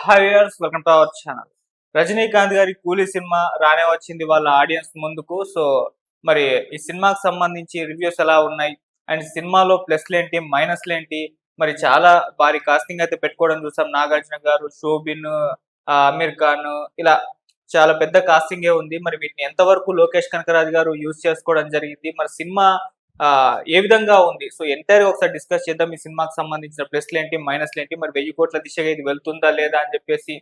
Hi viewers, welcome to our channel. Rajinikanth గారి కూలీ cinema రానే వచ్చింది వాళ్ళ ఆడియన్స్ ముందుకు. సో మరి ఈ సినిమాకి సంబంధించి రివ్యూస్ ఎలా ఉన్నాయి అండ్ సినిమాలో ప్లస్లేంటి మైనస్లేంటి, మరి చాలా భారీ కాస్టింగ్ అయితే పెట్టుకోవడం చూసాం. నాగార్జున గారు, శోభిన్, అమీర్ ఖాన్, ఇలా చాలా పెద్ద కాస్టింగే ఉంది. మరి వీటిని ఎంతవరకు లోకేష్ కనకరాజు గారు యూజ్ చేసుకోవడం జరిగింది, మరి సినిమా ఏ విధంగా ఉంది? సో ఎంటైర్‌గా ఒకసారి డిస్కస్ చేద్దాం. ఈ సినిమాకి సంబంధించిన ప్లస్‌లేంటి, మైనస్‌లేంటి, మరి 1000 కోట్ల దిశగా ఇది వెళ్తుందా లేదా అని చెప్పేసి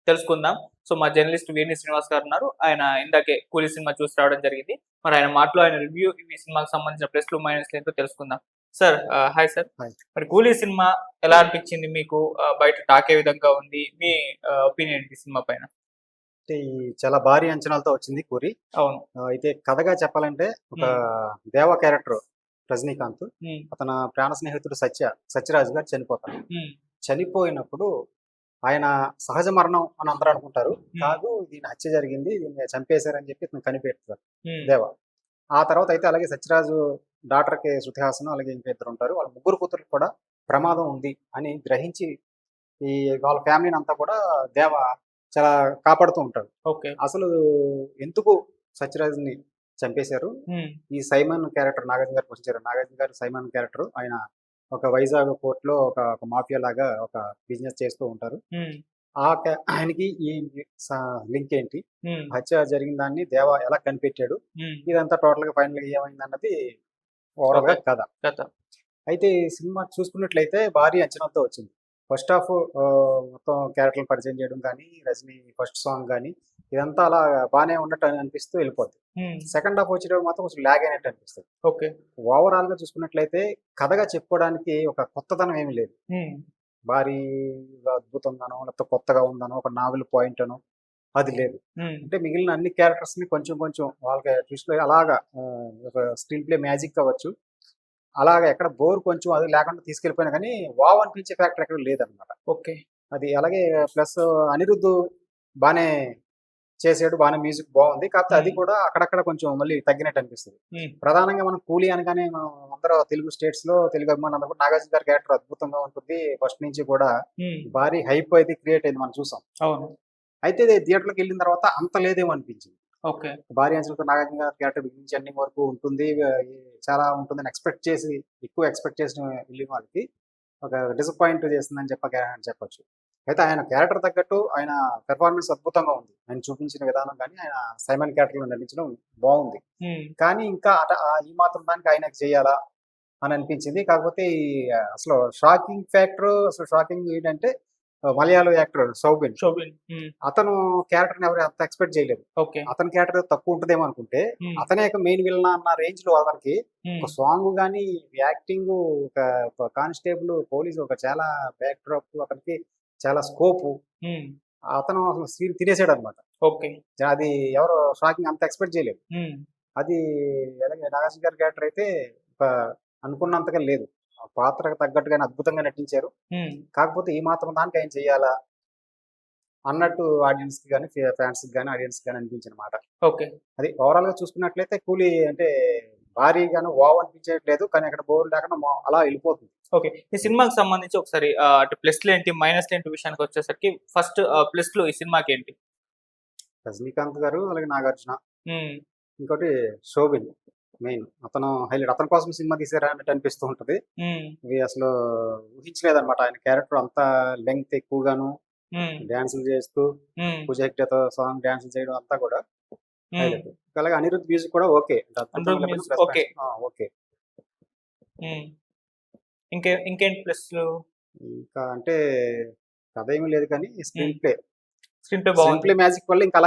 తెలుసుకుందాం. సో మా జర్నలిస్ట్ వేణి శ్రీనివాస్ గారు ఉన్నారు. ఆయన ఇందాకే కూలీ సినిమా చూసి రావడం జరిగింది. మరి ఆయన మాటలో ఆయన రివ్యూ ఈ సినిమాకి సంబంధించిన ప్లస్‌లు, మైనస్‌లు ఏంటో తెలుసుకుందాం. Sir, hi sir. హాయ్. మరి కూలీ సినిమా ఎలా అనిపించింది మీకు? బయట టాక్ ఏ విధంగా ఉంది? మీ ఒపీనియన్ ఏంటి ఈ సినిమా పైన? అంటే ఈ చాలా భారీ అంచనాలతో వచ్చింది పూరి. అవును. అయితే కథగా చెప్పాలంటే ఒక దేవ క్యారెక్టర్ రజనీకాంత్, హ్మ్. అతని ప్రాణ స్నేహితుడు సత్యరాజు గారు చనిపోతారు. హ్మ్. చనిపోయినప్పుడు ఆయన సహజ మరణం అని అందరూ అనుకుంటారు. కాదు, దీని హత్య జరిగింది, దీన్ని చంపేశారని చెప్పి ఇతను కనిపెడతారు దేవ. ఆ తర్వాత అయితే అలాగే సత్యరాజు డాక్టర్కి శృతిహాసన్, అలాగే ఇంకా ఇద్దరు ఉంటారు. వాళ్ళ ముగ్గురు కూతురికి కూడా ప్రమాదం ఉంది అని గ్రహించి ఈ వాళ్ళ ఫ్యామిలీని అంతా కూడా దేవ చాలా కాపాడుతూ ఉంటాడు. ఓకే. అసలు ఎందుకు సత్యరాజ్ని చంపేశారు? ఈ సైమన్ క్యారెక్టర్ నాగార్జున గారు పోషించారు. నాగార్జున గారు సైమన్ క్యారెక్టర్. ఆయన ఒక వైజాగ్ పోర్ట్ లో ఒక మాఫియా లాగా ఒక బిజినెస్ చేస్తూ ఉంటారు. ఆయనకి ఈ లింక్ ఏంటి, హత్య జరిగిన దాన్ని దేవ ఎలా కనిపెట్టాడు, ఇదంతా టోటల్ గా ఫైనల్ గా ఏమైంది అన్నది ఓవరాల్ గా కథ. అయితే ఈ సినిమా చూసుకున్నట్లయితే భారీ అంచనాలతో వచ్చింది. ఫస్ట్ హాఫ్ మొత్తం క్యారెక్టర్లు పరిచయం చేయడం కానీ, రజనీ ఫస్ట్ సాంగ్ కానీ, ఇదంతా అలా బాగానే ఉన్నట్టు అనిపిస్తూ వెళ్ళిపోద్ది. సెకండ్ హాఫ్ వచ్చేటప్పుడు మాత్రం కొంచెం ల్యాగ్ అయినట్టు అనిపిస్తుంది. ఓకే. ఓవరాల్ గా చూసుకున్నట్లయితే కథగా చెప్పుకోవడానికి ఒక కొత్తదనం ఏమి లేదు. భారీ అద్భుతంగానో లేకపోతే కొత్తగా ఉందనో ఒక నావెల్ పాయింట్ అనో అది లేదు. అంటే మిగిలిన అన్ని క్యారెక్టర్స్ ని కొంచెం కొంచెం వాళ్ళకి ట్విస్ట్ అలాగా ఒక స్క్రీన్ ప్లే మ్యాజిక్ అవ్వచ్చు, అలాగా ఎక్కడ బోర్ కొంచెం అది లేకుండా తీసుకెళ్ళిపోయినా కానీ వావ్ అనిపించే ఫ్యాక్టర్ ఎక్కడ లేదనమాట. ఓకే. అది అలాగే ప్లస్ అనిరుద్ధ్ బాగానే చేసాడు, బాగానే మ్యూజిక్ బాగుంది. కాకపోతే అది కూడా అక్కడక్కడ కొంచెం మళ్ళీ తగ్గినట్టు అనిపిస్తుంది. ప్రధానంగా మనం కూలీ అనగానే మనం అందరూ తెలుగు స్టేట్స్ లో తెలుగు అభిమానులు అందరూ నాగార్జున గారి క్యారెక్టర్ అద్భుతంగా ఉంటుంది. ఫస్ట్ నుంచి కూడా భారీ హైప్ అయితే క్రియేట్ అయింది, మనం చూసాం. అయితే థియేటర్కి వెళ్ళిన తర్వాత అంత లేదేమో అనిపించింది. ఓకే. భారీ అంచనాలతో నాగార్జున గారి క్యారెక్టర్ నుంచి అన్ని వరకు ఉంటుంది, చాలా ఉంటుందని ఎక్కువ ఎక్స్పెక్ట్ చేసిన వెళ్ళిన వాళ్ళకి ఒక డిసప్పాయింట్ చేస్తుందని చెప్పచ్చు. అయితే ఆయన క్యారెక్టర్ తగ్గట్టు ఆయన పెర్ఫార్మెన్స్ అద్భుతంగా ఉంది. ఆయన చూపించిన విధానం కానీ, ఆయన సైమన్ క్యారెక్టర్ లో నటించడం బాగుంది. కానీ ఇంకా ఈ మాత్రం దానికి ఆయనకు చేయాలా అని అనిపించింది. కాకపోతే అసలు షాకింగ్ ఏంటంటే మలయాళం యాక్టర్ శోభిన్, అతను క్యారెక్టర్ ఎవరు అంత ఎక్స్పెక్ట్ చేయలేదు. అతని క్యారెక్టర్ తక్కువ ఉంటుందేమో అనుకుంటే అతనే మెయిన్ విలన్ అన్న రేంజ్ లో అతనికి ఒక సాంగ్ గానీ, యాక్టింగ్, ఒక కానిస్టేబుల్, పోలీసు, ఒక చాలా బ్యాక్ డ్రాప్, అతనికి చాలా స్కోప్, అతను అసలు సీన్ తినేసాడు అనమాట. అది ఎవరు షాకింగ్ అంత ఎక్స్పెక్ట్ చేయలేదు. అది అలాగే నాగార్జున గారి క్యారెక్టర్ అయితే అనుకున్నంతగా లేదు. పాత్రకు తగ్గట్టుగా అద్భుతంగా నటించారు. కాకపోతే ఈ మాత్రం దానికి ఆయన చెయ్యాలా అన్నట్టు ఆడియన్స్ కి కానీ, ఫ్యాన్స్ కి కానీ, ఆడియన్స్ కానీ అనిపించిన మాట. అది ఓవరాల్ గా చూసుకున్నట్లయితే కూలీ అంటే భారీగాను వావ్ అనిపించట్లేదు, కానీ అక్కడ బోర్ లేకుండా అలా వెళ్ళిపోతుంది. ఓకే. ఈ సినిమాకి సంబంధించి ఒకసారి ప్లస్లు ఏంటి, మైనస్లు ఏంటి విషయానికి వచ్చేసరికి ఫస్ట్ ప్లస్లు ఈ సినిమాకి ఏంటి? రజనీకాంత్ గారు, అలాగే నాగార్జున, ఇంకోటి శోభిన్ మెయిన్. అతను హైలైట్, అతని కోసం సినిమా తీసారా అన్నట్టు అనిపిస్తూ ఉంటది. ఇవి అసలు ఊహించలేదన్నమాట. ఆయన క్యారెక్టర్ అంతా లెంగ్త్ ఎక్కువగాను, డాన్సులు చేస్తూ, పూజ హెగ్డేతో సాంగ్ డాన్సులు చేయడం అంతా కూడా హైలైట్. అలాగే అనిరుద్ధ్ మ్యూజిక్ కూడా ఓకే. ఓకే. ఇంకేంటి ప్లస్లు? ఇంకా అంటే కథ ఏమీ లేదు, కానీ స్క్రీన్ ప్లే మ్యాజిక్ వల్ల ఇంకా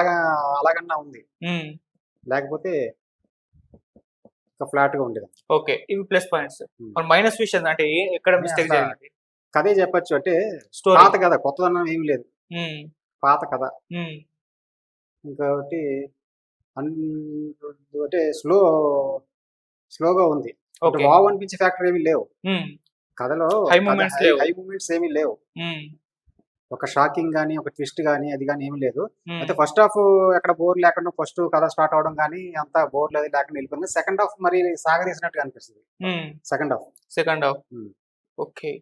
అలాగన్నా ఉంది. లేకపోతే ఫ్లాట్ గా ఉండేది. ఓకే. ఇవి ప్లస్ పాయింట్స్. మైనస్ విషయం అంటే ఎక్కడ మిస్టేక్ జరిగింది? కథే చెప్పొచ్చు. అంటే పాత కథ, కొత్తదనం ఏమి లేదు, పాత కథ. ఇంకొకటి అంటే స్లోగా ఉంది. వావ్ అనిపించే ఫ్యాక్టర్ ఏమీ లేవు కథలో. హై మూమెంట్స్ ఏమీ లేవు. ఒక షాకింగ్ గానీ, ఒక ట్విస్ట్ గానీ, అది కానీ ఏమి లేదు. అయితే ఫస్ట్ హాఫ్ ఎక్కడ బోర్ లేకుండా ఫస్ట్ కథ స్టార్ట్ అవడం కానీ అంతా బోర్ లేకుండా వెళ్ళిపోయింది. సెకండ్ హాఫ్ మరి సాగదీసినట్టుగా అనిపిస్తుంది. Second half. ఓకే.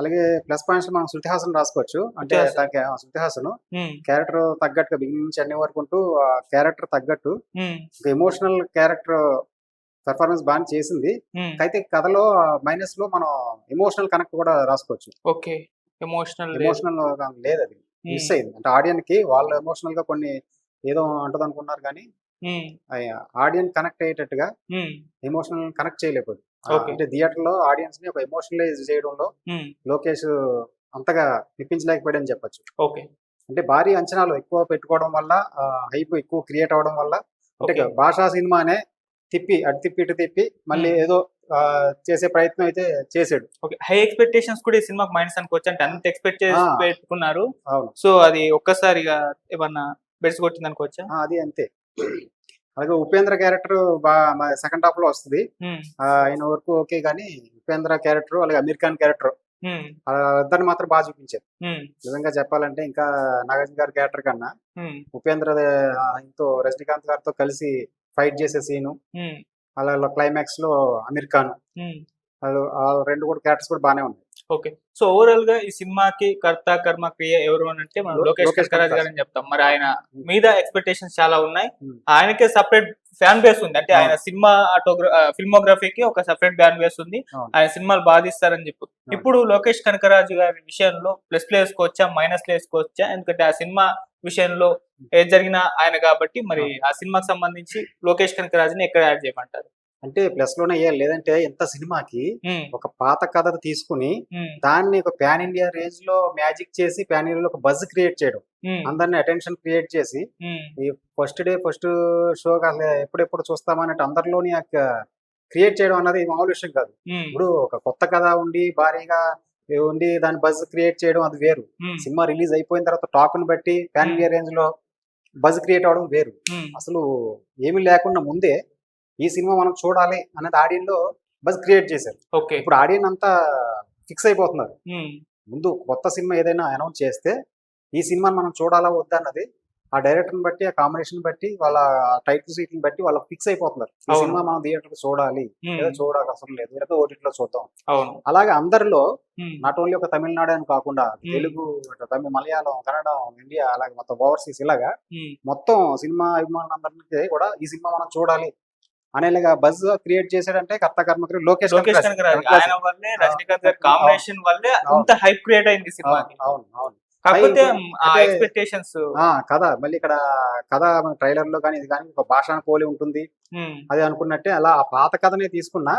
అలాగే ప్లస్ పాయింట్స్ మనం శృతి హాసన్ రాసుకోవచ్చు. అంటే శృతి హాసన్. శృతి హాసన్ ఉమ్, క్యారెక్టర్ తగ్గట్టుగా బిగినింగ్ నుంచి అన్ని వరకు ఉంటూ ఆ క్యారెక్టర్ తగ్గట్టు ఉమ్, ఒక ఎమోషనల్ క్యారెక్టర్ పెర్ఫార్మెన్స్ బాగా చేసింది. ఉమ్. అయితే కథలో మైనస్ లో మనం ఎమోషనల్ కనెక్ట్ కూడా రాసుకోవచ్చు. ఓకే. ఎమోషనల్ లేదు. ఎమోషనల్ లేదు, అది మిస్ ఉమ్, అయింది. అంటే ఆడియన్ కి వాళ్ళు ఎమోషనల్ గా కొన్ని ఏదో అంటది అనుకున్నారు కానీ ఉమ్, ఆడియన్ కనెక్ట్ అయ్యేటట్టుగా ఉమ్. ఎమోషనల్ కనెక్ట్ చేయలేకపోయింది. ఓకే. అంటే థియేటర్ లో ఆడియన్స్ ని ఒక ఎమోషనలైజ్ చేయడంలో ఉమ్, లోకేష్ అంతగా మెప్పించలేకపోయాడని చెప్పొచ్చు. ఓకే. అంటే భారీ అంచనాలు ఎక్కువ పెట్టుకోవడం వల్ల హైప్ ఎక్కువ క్రియేట్ అవడం వల్ల అంటే ఓకే. భాషా సినిమానే తిప్పి అటు తిప్పి ఇటు తిప్పి మళ్ళీ ఉమ్. ఏదో చేసే ప్రయత్నం అయితే చేసాడు. ఓకే. హై ఎక్స్పెక్టేషన్స్ కూడా ఈ సినిమాకి మైనస్ అనుకోవచ్చు. అంటే అంత ఎక్స్పెక్ట్ చేసి ఆ. పెట్టుకున్నారు. అవును. సో అది ఒక్కసారిగా ఏమన్నా బెడిసి కొట్టింది అనుకోవచ్చా? అది అంతే. అలాగే ఉపేంద్ర క్యారెక్టర్ సెకండ్ హాఫ్ లో వస్తుంది. ఉమ్, ఆయన వరకు ఓకే కానీ ఉపేంద్ర క్యారెక్టర్ అలాగే అమీర్ ఖాన్ క్యారెక్టర్ ఉమ్, ఇద్దరిని మాత్రం బాగా చూపించారు. ఉమ్, నిజంగా చెప్పాలంటే ఇంకా నాగార్జున గారి క్యారెక్టర్ కన్నా ఉమ్, ఉపేంద్ర ఆయనతో రజనీకాంత్ గారితో కలిసి ఫైట్ చేసే సీను, ఉమ్, అలా క్లైమాక్స్ లో అమీర్ ఖాన్ ఉమ్. ఆ రెండు కూడా క్యారెక్టర్స్ కూడా బాగానే ఉన్నాయి. ఓకే. సో ఓవరాల్ గా ఈ సినిమాకి కర్త కర్మ క్రియ ఎవరు అని అంటే మనం లోకేష్ లోకేష్ కనకరాజు కనకరాజు. గారని చెప్తాం. మరి ఆయన మీద ఎక్స్పెక్టేషన్స్ చాలా ఉన్నాయి. ఉమ్. ఆయనకే సపరేట్ ఫ్యాన్ బేస్ ఉంది. అంటే ఆయన అవును. సినిమా ఫిల్మోగ్రఫీకి ఒక సపరేట్ ఫ్యాన్ బేస్ ఉంది. అవును. ఆయన సినిమాలు బాధిస్తారని చెప్పు. ఇప్పుడు లోకేష్ కనకరాజు గారి విషయంలో ప్లస్ వేసుకోవచ్చా, మైనస్ వేసుకోవచ్చా? ఎందుకంటే ఆ సినిమా విషయంలో ఏది జరిగినా ఆయన కాబట్టి మరి ఆ సినిమాకి సంబంధించి లోకేష్ కనకరాజుని ఎక్కడ యాడ్ చేయమంటారు? అంటే ప్లస్ లోనే వేయాలి. లేదంటే ఎంత సినిమాకి ఉమ్, ఒక పాత కథ తీసుకుని ఉమ్, దాన్ని ఒక పాన్ ఇండియా రేంజ్ లో మ్యాజిక్ చేసి పాన్ ఇండియాలో ఒక బజ్ క్రియేట్ చేయడం, ఉమ్, అందరిని అటెన్షన్ క్రియేట్ చేసి ఉమ్, ఈ ఫస్ట్ షో అసలు ఎప్పుడెప్పుడు చూస్తామన్నట్టు అందరిలోని క్రియేట్ చేయడం అన్నది మామూలు విషయం కాదు. ఉమ్, ఇప్పుడు ఒక కొత్త కథ ఉండి భారీగా ఉండి దాని బజ్ క్రియేట్ చేయడం అది వేరు. ఉమ్, సినిమా రిలీజ్ అయిపోయిన తర్వాత టాక్ ని బట్టి పాన్ ఇండియా రేంజ్ లో బజ్ క్రియేట్ అవడం వేరు. ఉమ్. అసలు ఏమీ లేకుండా ముందే ఈ సినిమా మనం చూడాలి అన్నది ఆడియన్ లో బజ్ క్రియేట్ చేశారు. ఓకే. ఇప్పుడు ఆడియన్ అంతా ఫిక్స్ అయిపోతున్నారు. ఉమ్, ముందు కొత్త సినిమా ఏదైనా అనౌన్స్ చేస్తే ఈ సినిమాని మనం చూడాలా వద్దా అన్నది ఆ డైరెక్టర్ని బట్టి, ఆ కాంబినేషన్ బట్టి, వాళ్ళ టైటిల్ సీట్ని బట్టి వాళ్ళు ఫిక్స్ అయిపోతున్నారు. ఈ అవును. సినిమా మనం థియేటర్ చూడాలి, ఉమ్, లేదా చూడాలి అవసరం లేదు, లేదా ఓటీటీలో చూద్దాం. అవును. అలాగే అందరిలో ఉమ్, నాట్ ఓన్లీ ఒక తమిళనాడు అని కాకుండా Hmm. తెలుగు, తమిళ, మలయాళం, కన్నడం, ఇండియా, అలాగే మొత్తం ఓవర్సీస్ ఇలాగా ఉమ్, మొత్తం సినిమా అభిమానులందరికీ కూడా ఈ సినిమా మనం చూడాలి అనేలాగా బజ్ క్రియేట్ చేశాడంటే కర్త కర్మకుడు లోకేష్ లోకేష్ కనకరాజు. ఆయన వల్లే రజనీకాంత్ గారి కాంబినేషన్ వల్లే ఇంత హైప్ క్రియేట్ అయింది సినిమాకి. అవును అవును. కాకపోతే ఆ అంటే ఎక్స్పెక్టేషన్స్. కథ మళ్ళీ ఇక్కడ కథ ట్రైలర్ లో కానీ ఇది కానీ ఒక భాషను పోలి ఉంటుంది అది అనుకున్నట్టే, అలా ఆ పాత కథనే తీసుకున్నా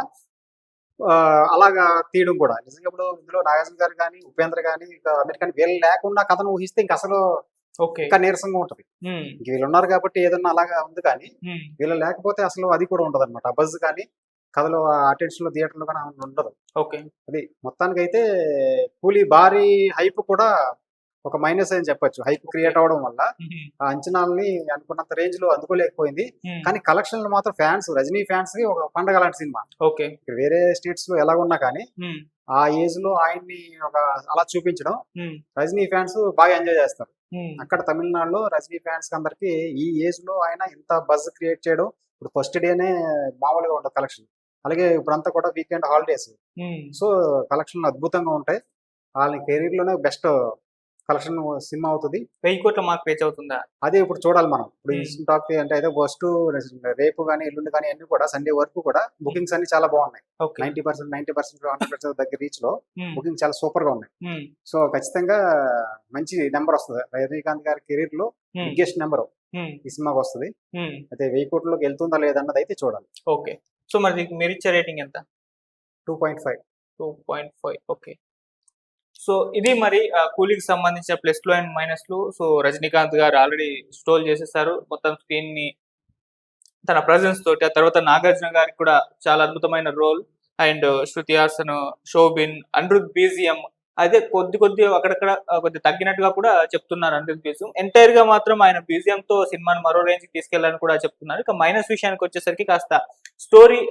అలాగా తీయడం కూడా నిజంగా. ఇప్పుడు ఇందులో నాగార్జున గారు కానీ, ఉపేంద్ర కానీ, అమీర్ ఖాన్ వీళ్ళు లేకుండా కథను ఊహిస్తే ఇంక అసలు ఓకే. ఇంకా నీరసంగా ఉంటది. ఇంక వీళ్ళు ఉన్నారు కాబట్టి ఏదన్నా అలాగా ఉంది, కానీ వీళ్ళు లేకపోతే అసలు అది కూడా ఉండదు అనమాట. ఆ బజ్ కానీ కథలో అటెన్షన్ లో థియేటర్ లో కానీ ఉండదు. ఓకే. అది మొత్తానికైతే కూలీ భారీ హైప్ కూడా ఒక మైనస్ అని చెప్పొచ్చు. హైప్ క్రియేట్ అవడం వల్ల ఆ అంచనాలని అనుకున్నంత రేంజ్ లో అందుకోలేకపోయింది. కానీ కలెక్షన్లు మాత్రం ఫ్యాన్స్, రజనీ ఫ్యాన్స్ కి ఒక పండగ లాంటి సినిమా. ఓకే. వేరే స్టేట్స్ లో ఎలా ఉన్నా కానీ ఆ ఏజ్ లో ఆయన్ని ఒక అలా చూపించడం రజనీ ఫ్యాన్స్ బాగా ఎంజాయ్ చేస్తారు. అక్కడ తమిళనాడులో రజనీ ఫ్యాన్స్ అందరికి ఈ ఏజ్ లో ఆయన ఇంత బజ్ క్రియేట్ చేయడం, ఇప్పుడు ఫస్ట్ డేనే మామూలుగా ఉండదు కలెక్షన్. అలాగే ఇప్పుడంతా కూడా వీకెండ్ హాలిడేస్, సో కలెక్షన్లు అద్భుతంగా ఉంటాయి. వాళ్ళ కెరీర్ లోనే బెస్ట్ కలెక్షన్ సినిమా అవుతుంది. 1000 కోట్ల మార్క్ రీచ్ అవుతుందా? అదే ఇప్పుడు చూడాలి మనం. ఇప్పుడు ఈ టాక్ అంటే అయితే ఫస్ట్ రేపు కానీ ఎల్లుండి కానీ అన్ని కూడా సండే వరకు కూడా బుకింగ్స్ అన్ని చాలా బాగున్నాయి. 90%, 100% దగ్గర రీచ్ లో బుకింగ్ చాలా సూపర్ గా ఉన్నాయి. సో ఖచ్చితంగా మంచి నెంబర్ వస్తుంది. రజనీకాంత్ గారి కెరీర్ లో బిగ్గెస్ట్ నెంబర్ ఈ సినిమాకి వస్తుంది. అయితే 1000 కోట్లలోకి వెళ్తుందా లేదన్నది అయితే చూడాలి. ఓకే. సో మరి మీరు ఇచ్చే రేటింగ్ ఎంత? 2.5. 2.5. ఓకే. సో ఇది మరి కూలీకి సంబంధించిన ప్లస్లు అండ్ మైనస్లు. సో రజనీకాంత్ గారు ఆల్రెడీ స్టోల్ చేసేసారు మొత్తం స్క్రీన్ ని తన ప్రెజెన్స్ తోటి. ఆ తర్వాత నాగార్జున గారికి కూడా చాలా అద్భుతమైన role, and Shruti Haasan, Shobin, Anirudh BGM అదే కొద్ది అక్కడక్కడ కొద్ది తగ్గినట్టుగా కూడా చెప్తున్నారు. అనిరుద్ బీజిఎం ఎంటైర్ గా మాత్రం ఆయన బీజిఎం తో సినిమాని మరో రేంజ్ కి తీసుకెళ్లాలని కూడా చెప్తున్నారు. ఇక మైనస్ విషయానికి వచ్చేసరికి కాస్త స్టోరీ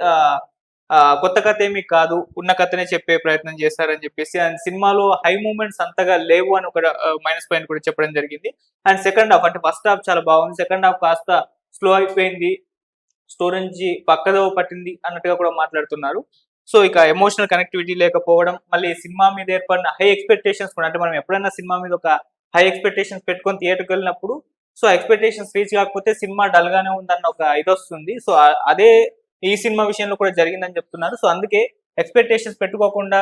కొత్త కథ ఏమీ కాదు, ఉన్న కథనే చెప్పే ప్రయత్నం చేశారని చెప్పేసి, అండ్ సినిమాలో హై మూమెంట్స్ అంతగా లేవు అని ఒక మైనస్ పాయింట్ కూడా చెప్పడం జరిగింది. అండ్ సెకండ్ హాఫ్ అంటే ఫస్ట్ హాఫ్ చాలా బాగుంది, సెకండ్ హాఫ్ కాస్త స్లో అయిపోయింది, స్టోరీ నుంచి పక్కదో పట్టింది అన్నట్టుగా కూడా మాట్లాడుతున్నారు. సో ఇక ఎమోషనల్ కనెక్టివిటీ లేకపోవడం, మళ్ళీ సినిమా మీద ఏర్పడిన హై ఎక్స్పెక్టేషన్స్ కూడా, అంటే మనం ఎప్పుడైనా సినిమా మీద ఒక హై ఎక్స్పెక్టేషన్స్ పెట్టుకొని థియేటర్కి వెళ్ళినప్పుడు సో ఎక్స్పెక్టేషన్స్ రీచ్ కాకపోతే సినిమా డల్ గానే ఉందన్న ఒక ఇది వస్తుంది. సో అదే ఈ సినిమా విషయంలో కూడా జరిగిందని చెప్తున్నారు. సో అందుకే ఎక్స్పెక్టేషన్స్ పెట్టుకోకుండా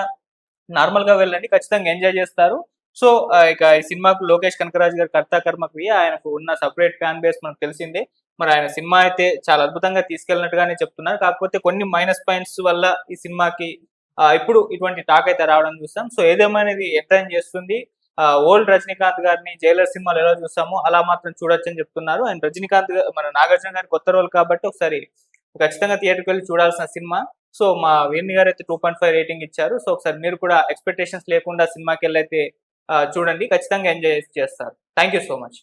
నార్మల్ గా వెళ్ళండి, ఖచ్చితంగా ఎంజాయ్ చేస్తారు. సో ఇక ఈ సినిమాకు లోకేష్ కనకరాజు గారు కర్త కర్మ క్రియ, ఆయనకు ఉన్న సపరేట్ ఫ్యాన్ బేస్ మనకు తెలిసిందే. మరి ఆయన సినిమా అయితే చాలా అద్భుతంగా తీసుకెళ్ళినట్టుగానే చెప్తున్నారు. కాకపోతే కొన్ని మైనస్ పాయింట్స్ వల్ల ఈ సినిమాకి ఇప్పుడు ఇటువంటి టాక్ అయితే రావడం చూస్తాం. సో ఏదేమైనా ఇది ఎంటర్టైన్ చేస్తుంది. ఓల్డ్ రజనీకాంత్ గారిని జైలర్ సినిమాలో ఎలా చూస్తామో అలా మాత్రం చూడొచ్చని చెప్తున్నారు. అండ్ రజనీకాంత్ మన నాగార్జున గారి కొత్త రోల్ కాబట్టి ఒకసారి ఖచ్చితంగా థియేటర్కి వెళ్ళి చూడాల్సిన సినిమా. సో మా వీర్ని గారు అయితే 2.5 రేటింగ్ ఇచ్చారు. సో ఒకసారి మీరు కూడా ఎక్స్పెక్టేషన్స్ లేకుండా సినిమాకి వెళ్ళైతే చూడండి, ఖచ్చితంగా ఎంజాయ్ చేస్తారు. Thank you so much.